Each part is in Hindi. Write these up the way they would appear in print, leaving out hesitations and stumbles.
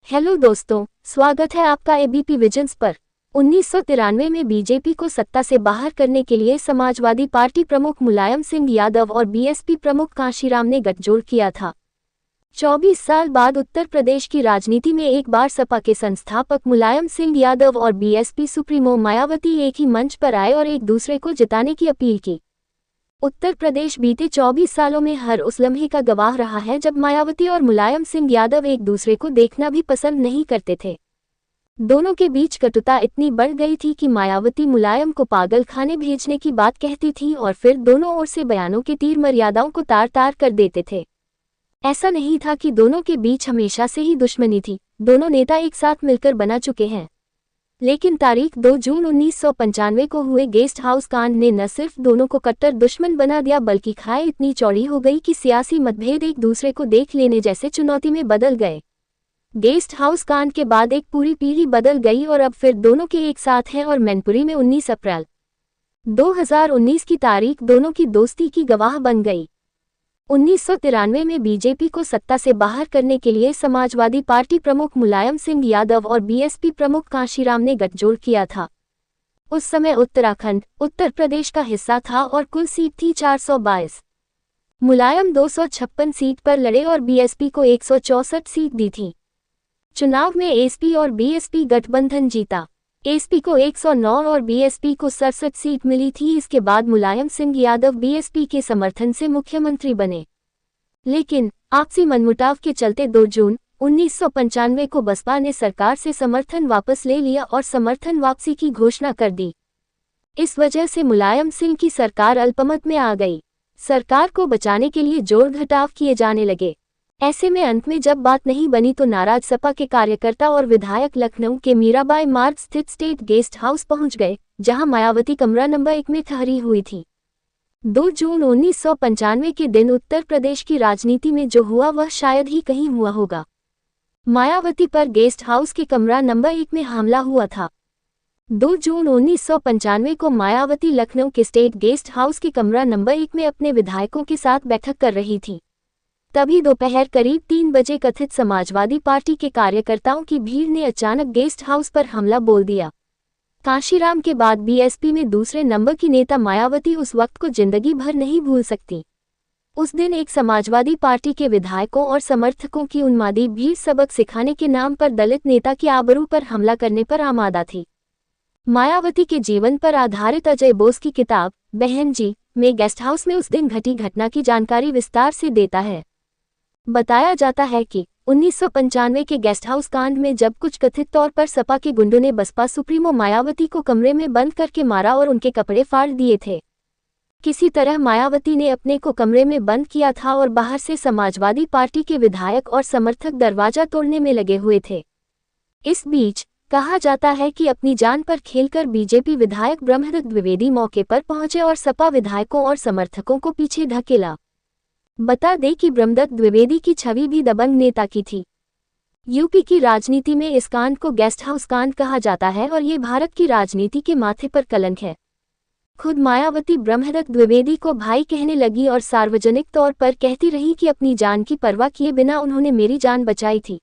हेलो दोस्तों, स्वागत है आपका एबीपी विजन्स पर। 1993 में बीजेपी को सत्ता से बाहर करने के लिए समाजवादी पार्टी प्रमुख मुलायम सिंह यादव और बीएसपी प्रमुख कांशीराम ने गठजोड़ किया था। 24 साल बाद उत्तर प्रदेश की राजनीति में एक बार सपा के संस्थापक मुलायम सिंह यादव और बीएसपी सुप्रीमो मायावती एक ही मंच पर आए और एक दूसरे को जिताने की अपील की। उत्तर प्रदेश बीते 24 सालों में हर उस लम्हे का गवाह रहा है जब मायावती और मुलायम सिंह यादव एक दूसरे को देखना भी पसंद नहीं करते थे। दोनों के बीच कटुता इतनी बढ़ गई थी कि मायावती मुलायम को पागल खाने भेजने की बात कहती थी और फिर दोनों ओर से बयानों के तीर मर्यादाओं को तार तार कर देते थे। ऐसा नहीं था कि दोनों के बीच हमेशा से ही दुश्मनी थी, दोनों नेता एक साथ मिलकर बना चुके हैं। लेकिन तारीख 2 जून 1995 को हुए गेस्ट हाउस कांड ने न सिर्फ दोनों को कट्टर दुश्मन बना दिया बल्कि खाई इतनी चौड़ी हो गई कि सियासी मतभेद एक दूसरे को देख लेने जैसे चुनौती में बदल गए। गेस्ट हाउस कांड के बाद एक पूरी पीढ़ी बदल गई और अब फिर दोनों के एक साथ हैं और मैनपुरी में 19 अप्रैल 2019 की तारीख दोनों की दोस्ती की गवाह बन गई। 1993 में बीजेपी को सत्ता से बाहर करने के लिए समाजवादी पार्टी प्रमुख मुलायम सिंह यादव और बीएसपी प्रमुख कांशीराम ने गठजोड़ किया था। उस समय उत्तराखंड उत्तर प्रदेश का हिस्सा था और कुल सीट थी 422। मुलायम 256 सीट पर लड़े और बीएसपी को 164 सीट दी थी। चुनाव में एसपी और बीएसपी गठबंधन जीता। एसपी को 109 और बीएसपी को 67 सीट मिली थी। इसके बाद मुलायम सिंह यादव बीएसपी के समर्थन से मुख्यमंत्री बने। लेकिन आपसी मनमुटाव के चलते 2 जून 1995 को बसपा ने सरकार से समर्थन वापस ले लिया और समर्थन वापसी की घोषणा कर दी। इस वजह से मुलायम सिंह की सरकार अल्पमत में आ गई। सरकार को बचाने के लिए जोड़ घटाव किए जाने लगे। ऐसे में अंत में जब बात नहीं बनी तो नाराज सपा के कार्यकर्ता और विधायक लखनऊ के मीराबाई मार्ग स्थित स्टेट गेस्ट हाउस पहुंच गए, जहां मायावती कमरा नंबर 1 में ठहरी हुई थी। 2 जून 1995 के दिन उत्तर प्रदेश की राजनीति में जो हुआ वह शायद ही कहीं हुआ होगा। मायावती पर गेस्ट हाउस के कमरा नंबर 1 में हमला हुआ था। 2 जून 1995 को मायावती लखनऊ के स्टेट गेस्ट हाउस के कमरा नंबर 1 में अपने विधायकों के साथ बैठक कर रही थी। तभी दोपहर करीब 3 बजे कथित समाजवादी पार्टी के कार्यकर्ताओं की भीड़ ने अचानक गेस्ट हाउस पर हमला बोल दिया। कांशीराम के बाद बीएसपी में दूसरे नंबर की नेता मायावती उस वक्त को जिंदगी भर नहीं भूल सकती। उस दिन एक समाजवादी पार्टी के विधायकों और समर्थकों की उन्मादी भीड़ सबक सिखाने के नाम पर दलित नेता की आबरू पर हमला करने पर आमादा थी। मायावती के जीवन पर आधारित अजय बोस की किताब बहन जी में गेस्ट हाउस में उस दिन घटी घटना की जानकारी विस्तार से देता है। बताया जाता है कि 1995 के गेस्ट हाउस कांड में जब कुछ कथित तौर पर सपा के गुंडों ने बसपा सुप्रीमो मायावती को कमरे में बंद करके मारा और उनके कपड़े फाड़ दिए थे। किसी तरह मायावती ने अपने को कमरे में बंद किया था और बाहर से समाजवादी पार्टी के विधायक और समर्थक दरवाजा तोड़ने में लगे हुए थे। इस बीच कहा जाता है कि अपनी जान पर खेलकर बीजेपी विधायक ब्रह्मदत्त द्विवेदी मौके पर पहुंचे और सपा विधायकों और समर्थकों को पीछे धकेला। बता दें कि ब्रह्मदत्त द्विवेदी की छवि भी दबंग नेता की थी। यूपी की राजनीति में इस कांड को गेस्ट हाउस कांड कहा जाता है और ये भारत की राजनीति के माथे पर कलंक है। खुद मायावती ब्रह्मदत्त द्विवेदी को भाई कहने लगी और सार्वजनिक तौर पर कहती रही कि अपनी जान की परवाह किए बिना उन्होंने मेरी जान बचाई थी।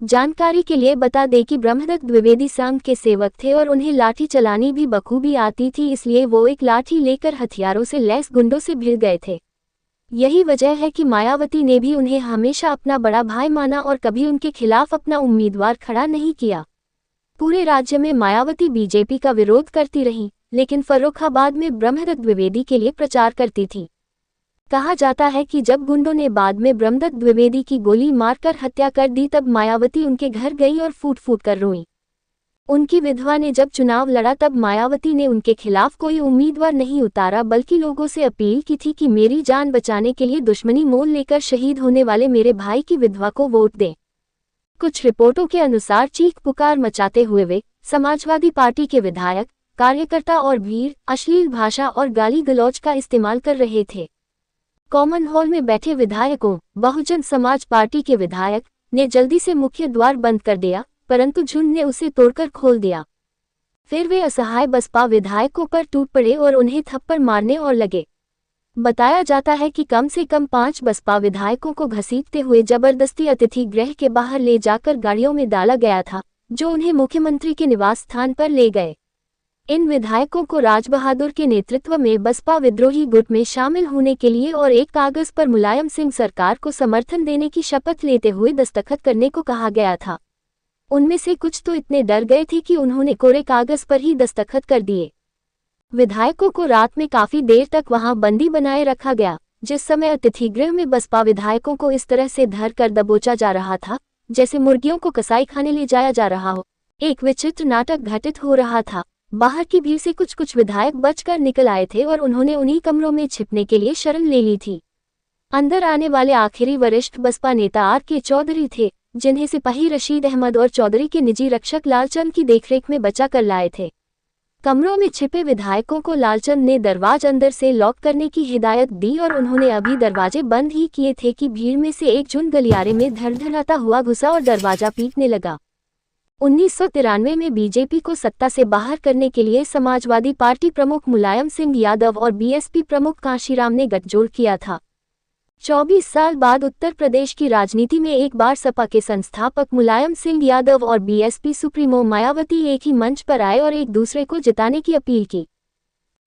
जानकारी के लिए बता दें कि ब्रह्मदत्त द्विवेदी संघ के सेवक थे और उन्हें लाठी चलानी भी बखूबी आती थी, इसलिए वो एक लाठी लेकर हथियारों से लैस गुंडों से भिड़ गए थे। यही वजह है कि मायावती ने भी उन्हें हमेशा अपना बड़ा भाई माना और कभी उनके खिलाफ अपना उम्मीदवार खड़ा नहीं किया। पूरे राज्य में मायावती बीजेपी का विरोध करती रही, लेकिन फर्रुखाबाद में ब्रह्मदत्त द्विवेदी के लिए प्रचार करती थी। कहा जाता है कि जब गुंडों ने बाद में ब्रह्मदत्त द्विवेदी की गोली मारकर हत्या कर दी तब मायावती उनके घर गई और फूट फूट कर रोई। उनकी विधवा ने जब चुनाव लड़ा तब मायावती ने उनके खिलाफ कोई उम्मीदवार नहीं उतारा बल्कि लोगों से अपील की थी कि मेरी जान बचाने के लिए दुश्मनी मोल लेकर शहीद होने वाले मेरे भाई की विधवा को वोट दें। कुछ रिपोर्टों के अनुसार चीख पुकार मचाते हुए वे समाजवादी पार्टी के विधायक, कार्यकर्ता और भीड़ अश्लील भाषा और गाली गलौज का इस्तेमाल कर रहे थे। कॉमन हॉल में बैठे विधायकों, बहुजन समाज पार्टी के विधायक ने जल्दी से मुख्य द्वार बंद कर दिया, परंतु झुंड ने उसे तोड़कर खोल दिया। फिर वे असहाय बसपा विधायकों पर टूट पड़े और उन्हें थप्पड़ मारने और लगे। बताया जाता है कि कम से कम 5 बसपा विधायकों को घसीटते हुए जबरदस्ती अतिथि गृह के बाहर ले जाकर गाड़ियों में डाला गया था, जो उन्हें मुख्यमंत्री के निवास स्थान पर ले गए। इन विधायकों को राजबहादुर के नेतृत्व में बसपा विद्रोही गुट में शामिल होने के लिए और एक कागज पर मुलायम सिंह सरकार को समर्थन देने की शपथ लेते हुए दस्तखत करने को कहा गया था। उनमें से कुछ तो इतने डर गए थे कि उन्होंने कोरे कागज पर ही दस्तखत कर दिए। विधायकों को रात में काफी देर तक वहां बंदी बनाए रखा गया, जिस समय अतिथि गृह में बसपा विधायकों को इस तरह से धर कर दबोचा जा रहा था जैसे मुर्गियों को कसाई खाने ले जाया जा रहा हो। एक विचित्र नाटक घटित हो रहा था। बाहर की भीड़ से कुछ विधायक बचकर निकल आए थे और उन्होंने उन्हीं कमरों में छिपने के लिए शरण ले ली थी। अंदर आने वाले आखिरी वरिष्ठ बसपा नेता R.K. चौधरी थे, जिन्हें सिपाही रशीद अहमद और चौधरी के निजी रक्षक लालचंद की देखरेख में बचा कर लाए थे। कमरों में छिपे विधायकों को लालचंद ने दरवाजे अंदर से लॉक करने की हिदायत दी और उन्होंने अभी दरवाजे बंद ही किए थे कि भीड़ में से एक झुंड गलियारे में धड़धड़ाता हुआ घुसा और दरवाजा पीटने लगा। 1993 में बीजेपी को सत्ता से बाहर करने के लिए समाजवादी पार्टी प्रमुख मुलायम सिंह यादव और बीएसपी प्रमुख कांशीराम ने गठजोड़ किया था। 24 साल बाद उत्तर प्रदेश की राजनीति में एक बार सपा के संस्थापक मुलायम सिंह यादव और बीएसपी सुप्रीमो मायावती एक ही मंच पर आए और एक दूसरे को जिताने की अपील की।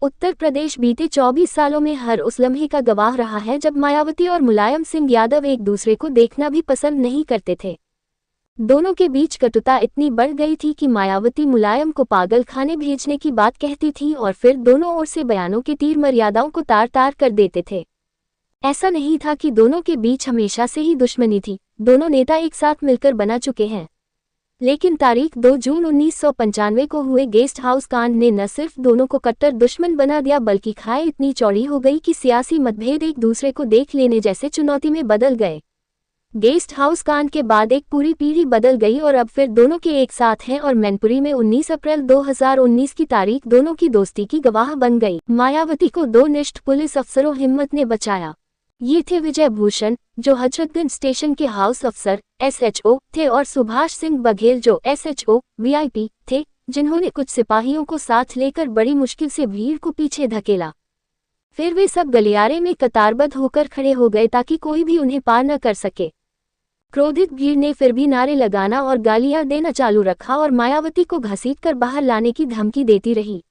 उत्तर प्रदेश बीते 24 सालों में हर उस लम्हे का गवाह रहा है जब मायावती और मुलायम सिंह यादव एक दूसरे को देखना भी पसंद नहीं करते थे। दोनों के बीच कटुता इतनी बढ़ गई थी कि मायावती मुलायम को पागल खाने भेजने की बात कहती थी और फिर दोनों ओर से बयानों के तीर मर्यादाओं को तार तार कर देते थे। ऐसा नहीं था कि दोनों के बीच हमेशा से ही दुश्मनी थी, दोनों नेता एक साथ मिलकर बना चुके हैं। लेकिन तारीख 2 जून 1995 को हुए गेस्ट हाउस कांड ने न सिर्फ दोनों को कट्टर दुश्मन बना दिया बल्कि खाई इतनी चौड़ी हो गई कि सियासी मतभेद एक दूसरे को देख लेने जैसे चुनौती में बदल गए। गेस्ट हाउस कांड के बाद एक पूरी पीढ़ी बदल गई और अब फिर दोनों के एक साथ हैं और मैनपुरी में 19 अप्रैल 2019 की तारीख दोनों की दोस्ती की गवाह बन गई। मायावती को 2 निष्ठ पुलिस अफसरों हिम्मत ने बचाया। ये थे विजय भूषण, जो हजरतगंज स्टेशन के हाउस अफसर SHO थे, और सुभाष सिंह बघेल, जो SHO VIP थे, जिन्होंने कुछ सिपाहियों को साथ लेकर बड़ी मुश्किल से भीड़ को पीछे धकेला। फिर वे सब गलियारे में कतारबद्ध होकर खड़े हो गए ताकि कोई भी उन्हें पार न कर सके। क्रोधित भीड़ ने फिर भी नारे लगाना और गालियां देना चालू रखा और मायावती को घसीटकर बाहर लाने की धमकी देती रही।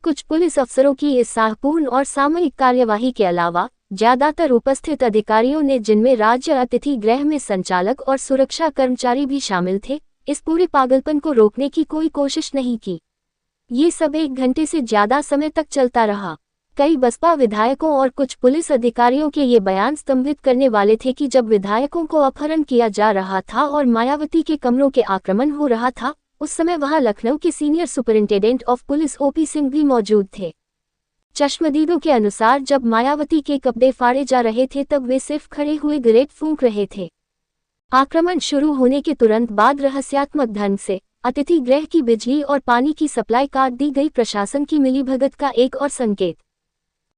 कुछ पुलिस अफसरों की इस साहपूर्ण और सामयिक कार्यवाही के अलावा ज्यादातर उपस्थित अधिकारियों ने, जिनमें राज्य अतिथि गृह में संचालक और सुरक्षा कर्मचारी भी शामिल थे, इस पूरे पागलपन को रोकने की कोई कोशिश नहीं की। ये सब 1 घंटे से ज्यादा समय तक चलता रहा। कई बसपा विधायकों और कुछ पुलिस अधिकारियों के ये बयान स्तंभित करने वाले थे कि जब विधायकों को अपहरण किया जा रहा था और मायावती के कमरों के आक्रमण हो रहा था, उस समय वहां लखनऊ के senior superintendent of police OP Singh भी मौजूद थे। चश्मदीदों के अनुसार जब मायावती के कपड़े फाड़े जा रहे थे तब वे सिर्फ खड़े हुए ग्रेट फूंक रहे थे। आक्रमण शुरू होने के तुरंत बाद रहस्यात्मक ढंग से अतिथि गृह की बिजली और पानी की सप्लाई काट दी गई। प्रशासन की मिलीभगत का एक और संकेत।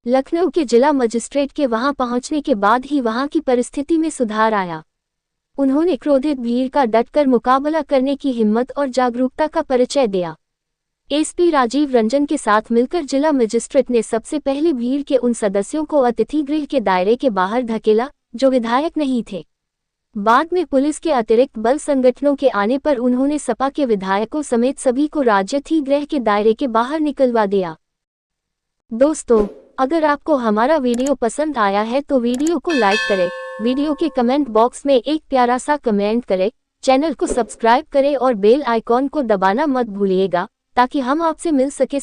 लखनऊ के जिला मजिस्ट्रेट के वहां पहुंचने के बाद ही वहां की परिस्थिति में सुधार आया। उन्होंने क्रोधित भीड़ का डटकर मुकाबला करने की हिम्मत और जागरूकता का परिचय दिया। SP राजीव रंजन के साथ मिलकर जिला मजिस्ट्रेट ने सबसे पहले भीड़ के उन सदस्यों को अतिथि गृह के दायरे के बाहर धकेला जो विधायक नहीं थे। बाद में पुलिस के अतिरिक्त बल संगठनों के आने पर उन्होंने सपा के विधायकों समेत सभी को राज्यातिथि गृह के दायरे के बाहर निकलवा दिया। दोस्तों, अगर आपको हमारा वीडियो पसंद आया है तो वीडियो को लाइक करें, वीडियो के कमेंट बॉक्स में एक प्यारा सा कमेंट करें, चैनल को सब्सक्राइब करें और बेल आइकॉन को दबाना मत भूलिएगा ताकि हम आपसे मिल सके।